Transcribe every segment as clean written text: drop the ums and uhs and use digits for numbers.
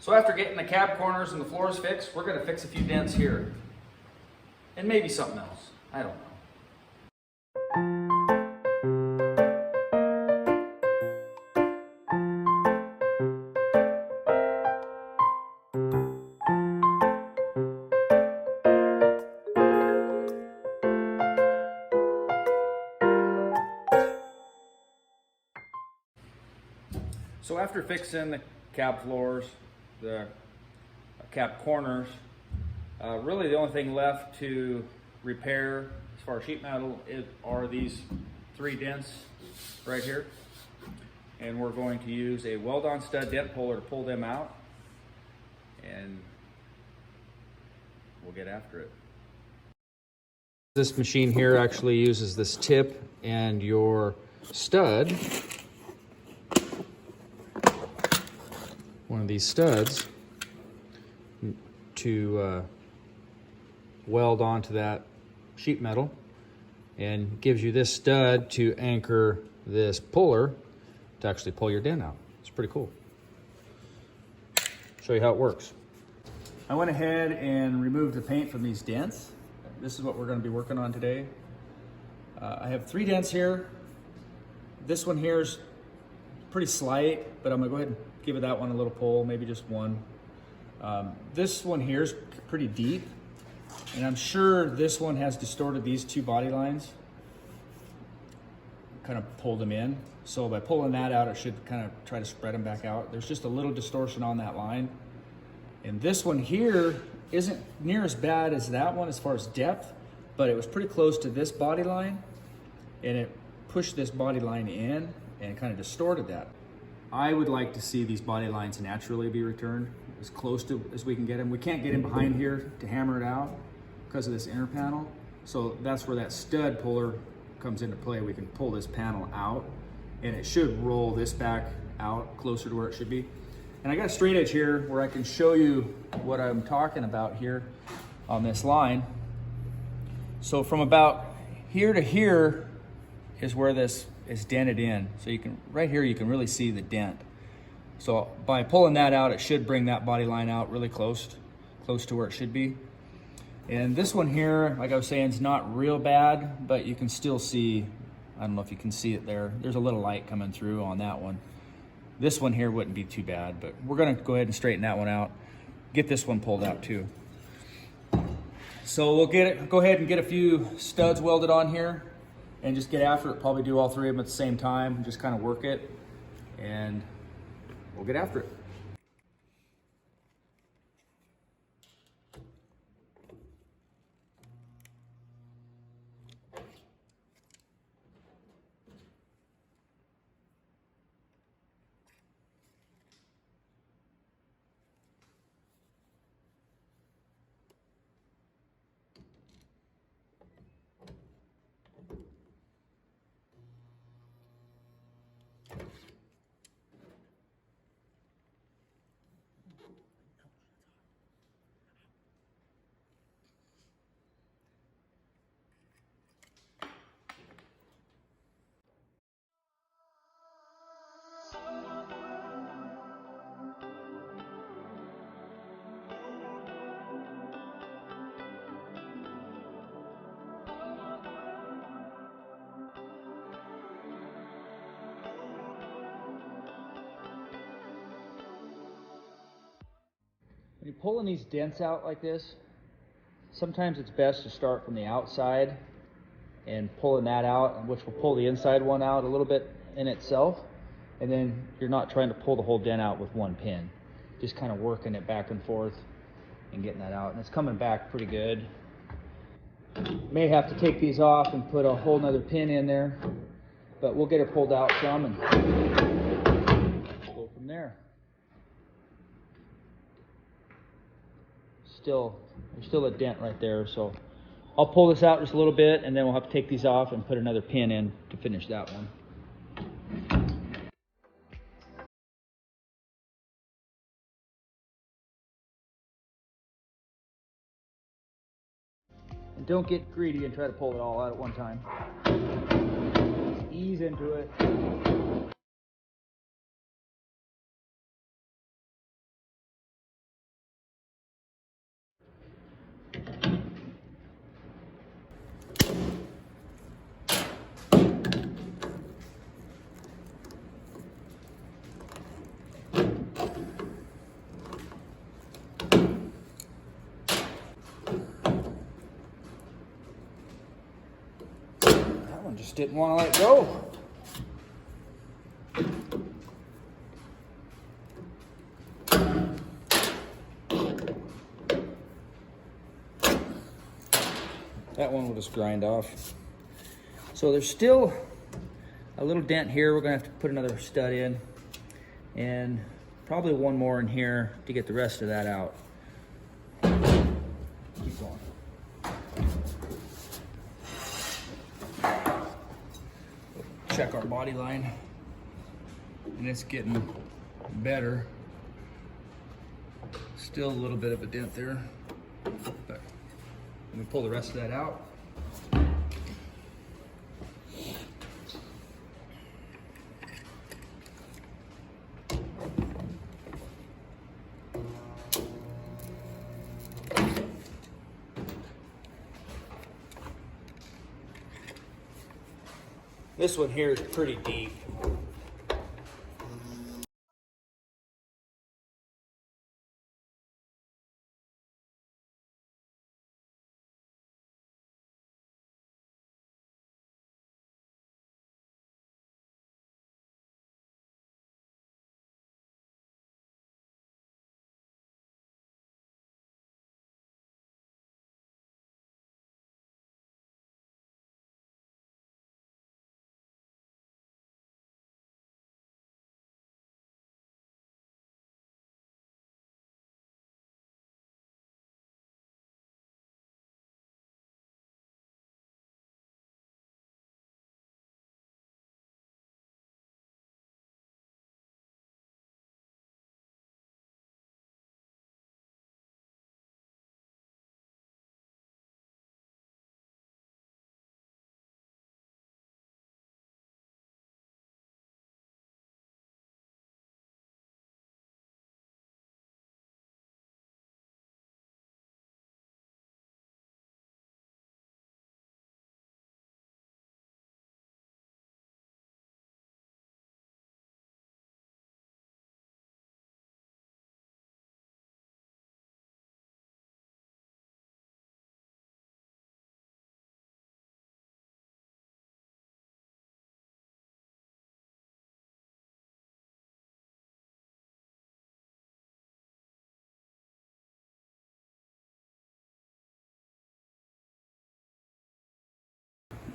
So after getting the cab corners and the floors fixed, we're going to fix a few dents here. And maybe something else. I don't know. So after fixing the cab floors, the cab corners, really the only thing left to repair as far as sheet metal are these 3 dents right here. And we're going to use a weld-on stud dent puller to pull them out, and we'll get after it. This machine here actually uses this tip and your stud, one of these studs, to weld onto that sheet metal, and gives you this stud to anchor this puller to actually pull your dent out. It's pretty cool. Show you how it works. I went ahead and removed the paint from these dents. This is what we're going to be working on today. I have 3 dents here. This one here is pretty slight, but I'm gonna go ahead and give it that one a little pull, maybe just one. This one here is pretty deep, and I'm sure this one has distorted these 2 body lines, kind of pulled them in. So by pulling that out, it should kind of try to spread them back out. There's just a little distortion on that line. And this one here isn't near as bad as that one as far as depth, but it was pretty close to this body line, and it pushed this body line in and kind of distorted that. I would like to see these body lines naturally be returned as close to as we can get them. We can't get in behind here to hammer it out because of this inner panel. So that's where that stud puller comes into play. We can pull this panel out, and it should roll this back out closer to where it should be. And I got a straight edge here where I can show you what I'm talking about here on this line. So from about here to here is where this is dented in. So you can, right here, you can really see the dent. So by pulling that out, it should bring that body line out really close to where it should be. And this one here, like I was saying, is not real bad, but you can still see, I don't know if you can see it there. There's a little light coming through on that one. This one here wouldn't be too bad, but we're gonna go ahead and straighten that one out. Get this one pulled out too. So we'll go ahead and get a few studs welded on here and just get after it. Probably do all 3 of them at the same time, just kind of work it, and we'll get after it. When you're pulling these dents out like this, sometimes it's best to start from the outside and pulling that out, which will pull the inside one out a little bit in itself. And then you're not trying to pull the whole dent out with one pin. Just kind of working it back and forth and getting that out. And it's coming back pretty good. May have to take these off and put a whole nother pin in there, but we'll get it pulled out some and go from there. There's still a dent right there, so I'll pull this out just a little bit, and then we'll have to take these off and put another pin in to finish that one. And don't get greedy and try to pull it all out at one time. Just ease into it. just didn't want to let go. That one will just grind off. So there's still a little dent here. We're gonna have to put another stud in, and probably one more in here to get the rest of that out. Keep going. Check our body line, and it's getting better. Still a little bit of a dent there, but let me pull the rest of that out. This one here is pretty deep.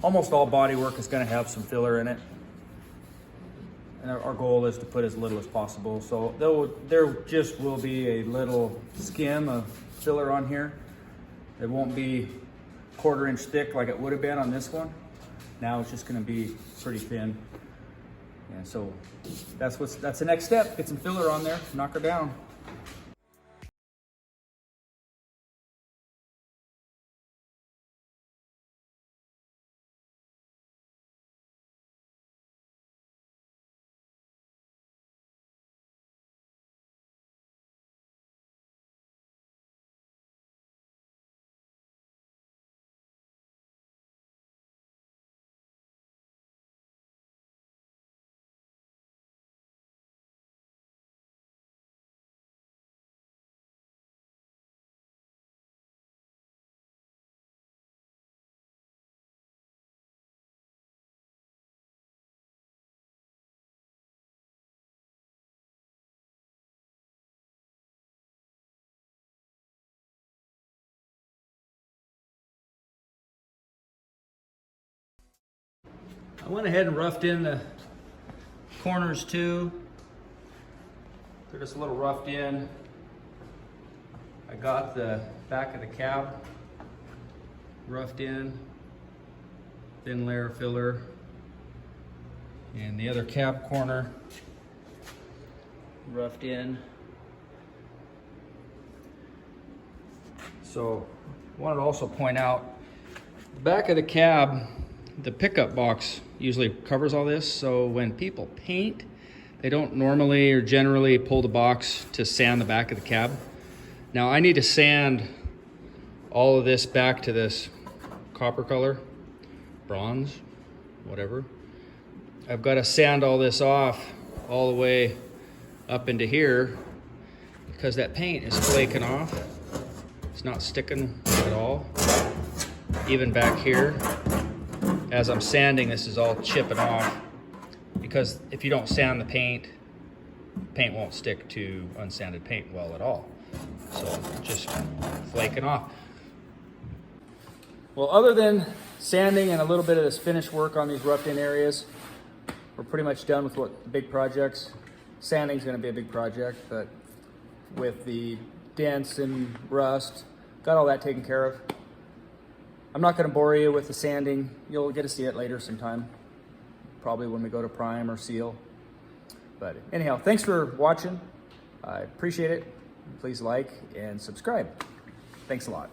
Almost all body work is going to have some filler in it, and our goal is to put as little as possible. So there just will be a little skim of filler on here. It won't be 1/4 inch thick like it would have been on this one. Now it's just going to be pretty thin. And so that's the next step. Get some filler on there, knock her down. I went ahead and roughed in the corners too. They're just a little roughed in. I got the back of the cab roughed in, thin layer of filler, and the other cab corner roughed in. So I wanted to also point out the back of the cab, the pickup box usually covers all this. So when people paint, they don't normally or generally pull the box to sand the back of the cab. Now I need to sand all of this back to this copper color, bronze, whatever. I've got to sand all this off all the way up into here because that paint is flaking off. It's not sticking at all. Even back here, as I'm sanding, this is all chipping off, because if you don't sand the paint won't stick to unsanded paint well at all. So just flaking off. Well, other than sanding and a little bit of this finish work on these roughed in areas, we're pretty much done with what the big projects. Sanding's gonna be a big project, but with the dents and rust, got all that taken care of. I'm not gonna bore you with the sanding. You'll get to see it later sometime, probably when we go to prime or seal. But anyhow, thanks for watching. I appreciate it. Please like and subscribe. Thanks a lot.